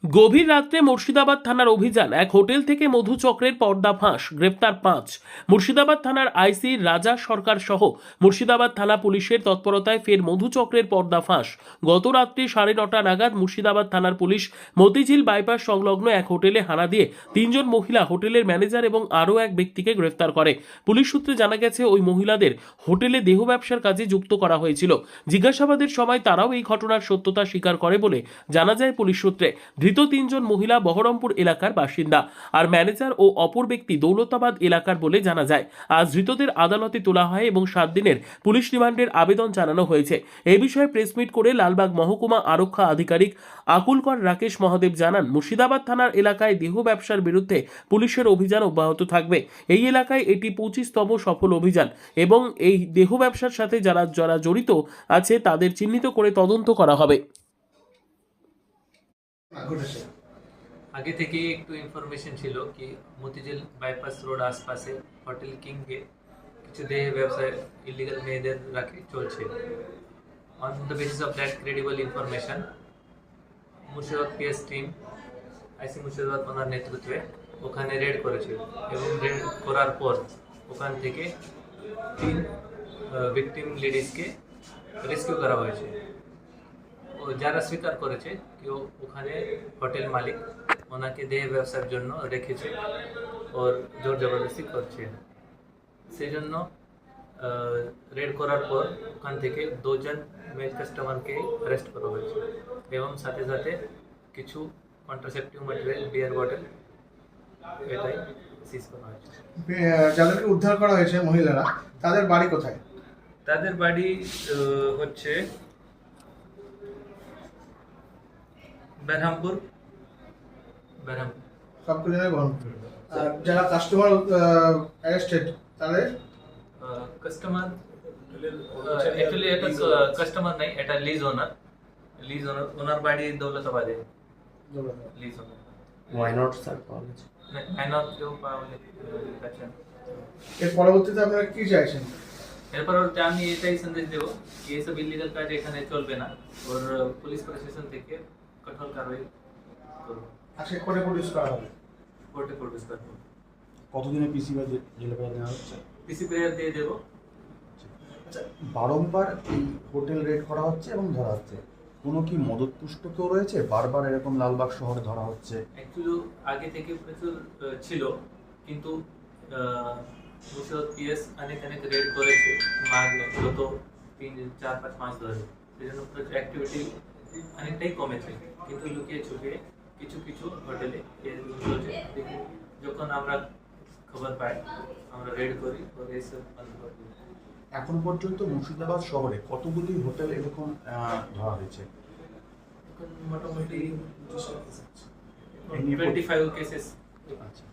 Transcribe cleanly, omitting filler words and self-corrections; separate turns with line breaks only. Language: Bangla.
গভীর রাত্রে মুর্শিদাবাদ থানার অভিযান, এক হোটেল থেকে মধু চক্রের পর্দাফাঁস, গ্রেপ্তার 5। মুর্শিদাবাদ থানার আইসি রাজা সরকার সহ মুর্শিদাবাদ থানা পুলিশের তৎপরতায় ফের মধু চক্রের পর্দাফাঁস। গত রাত্রি 9:30 নাগাদ মুর্শিদাবাদ থানার পুলিশ মতিঝিল বাইপাস সংলগ্ন এক হোটেলে হানা দিয়ে 3 জন মহিলা, হোটেলের ম্যানেজার এবং আরও এক ব্যক্তিকে গ্রেফতার করে। পুলিশ সূত্রে জানা গেছে, ওই মহিলাদের হোটেলে দেহ ব্যবসার কাজে যুক্ত করা হয়েছিল। জিজ্ঞাসাবাদের সময় তারাও এই ঘটনার সত্যতা স্বীকার করে বলে জানা যায় পুলিশ সূত্রে। ধৃত 3 জন মহিলা বহরমপুর এলাকার বাসিন্দা, আর ম্যানেজার ও অপর ব্যক্তি দৌলতাবাদ এলাকার বলে জানা যায়। আজ ধৃতদের আদালতে তোলা হয় এবং 7 দিনের পুলিশ রিমান্ডের আবেদন জানানো হয়েছে। এই বিষয়ে প্রেসমিট করে লালবাগ মহকুমা আরক্ষা আধিকারিক আকুলকর রাকেশ মহাদেব জানান, মুর্শিদাবাদ থানার এলাকায় দেহ ব্যবসার বিরুদ্ধে পুলিশের অভিযান অব্যাহত থাকবে। এই এলাকায় এটি 25তম সফল অভিযান এবং এই দেহ ব্যবসার সাথে যারা যারা জড়িত আছে তাদের চিহ্নিত করে তদন্ত করা হবে।
আগে থেকে একটু ইনফরমেশন ছিল কি মতিঝিল বাইপাস রোড আশপাশে হোটেল কিংয়ে কিছু দেহ ব্যবসায় ইলিগাল মেয়েদের রাখে চলছে। On the basis of that credible information Murshidabad PS team IC Murshidabad ওনার নেতৃত্বে ওখানে রেড করেছিল এবং রেড করার পর ওখান থেকে 3 ভিকটিম লেডিসকে রেস্কিউ করা হয়েছে। ও যারা স্বীকার করেছে কি ওখানে হোটেল মালিক ওনাকে দেহ ব্যবসার জন্য রেখেছে ওর জোর জবরদস্তি করছে। সেই জন্য রেড করার পর ওখান থেকে 2 জন মেল কাস্টমারকে অ্যারেস্ট করা হয়েছে এবং সাথে সাথে কিছু কন্ট্রাসেপটিভ ম্যাটেরিয়াল, বিয়ার বটল এটাই সিজ করা হয়েছে।
যাদেরকে উদ্ধার করা হয়েছে মহিলারা, তাদের বাড়ি কোথায়?
তাদের বাড়ি হচ্ছে বেরহামপুর।
সবকিছু বহন করে। আর যারা কাস্টমার অ্যারেস্টেড তাদের
কাস্টমার অ্যাকচুয়ালি এটা কাস্টমার নাই, এটা লিজ ওনার ওনার বাড়ি দৌলতাবাদে। Lease owner
Why not, sir? College.
Minor কেউ পাওয়া গেছে।
এর পরবর্তীতে আপনারা কি চাইছেন?
এরপর আমি এটাই সন্দেশ দেবো কি এইসব ইলিগাল কাজ এখানে চলবে না, ওর পুলিশ প্রশাসন থেকে কঠোর কারবাই করবো।
আজকে কোর্টে প্রডিউস করা হবে।
কোর্টে প্রডিউস করবো।
কতদিনে পিসি বা জেলে পাওয়া নেওয়া হচ্ছে?
পিসি প্রেয়ার দিয়ে দেবো।
আচ্ছা, বারংবার এই হোটেল রেড করা হচ্ছে এবং ধরা হচ্ছে, কোনো কি মদতপুষ্ট কেউ রয়েছে? বারবার এরকম লালবাগ শহরে ধরা হচ্ছে।
অ্যাকচুয়ালি আগে থেকে প্রচুর ছিল, কিন্তু মুর্শিদাবাদ পিএস অনেক রেড করেছে গত 3-4-5 মাস ধরে। সেই জন্য অ্যাক্টিভিটি অনেকটাই কমেছে, কিন্তু লুকিয়ে ছুপিয়ে কিছু কিছু হোটেলে চলছে। যখন আমরা খবর পাই আমরা রেড করি ও এইসব বন্ধ করে দিই।
এখন পর্যন্ত মুর্শিদাবাদ শহরে কতগুলি হোটেল এরকম ধরা হয়েছে?
এখন মোটামুটি 25 কেসেস।
আচ্ছা।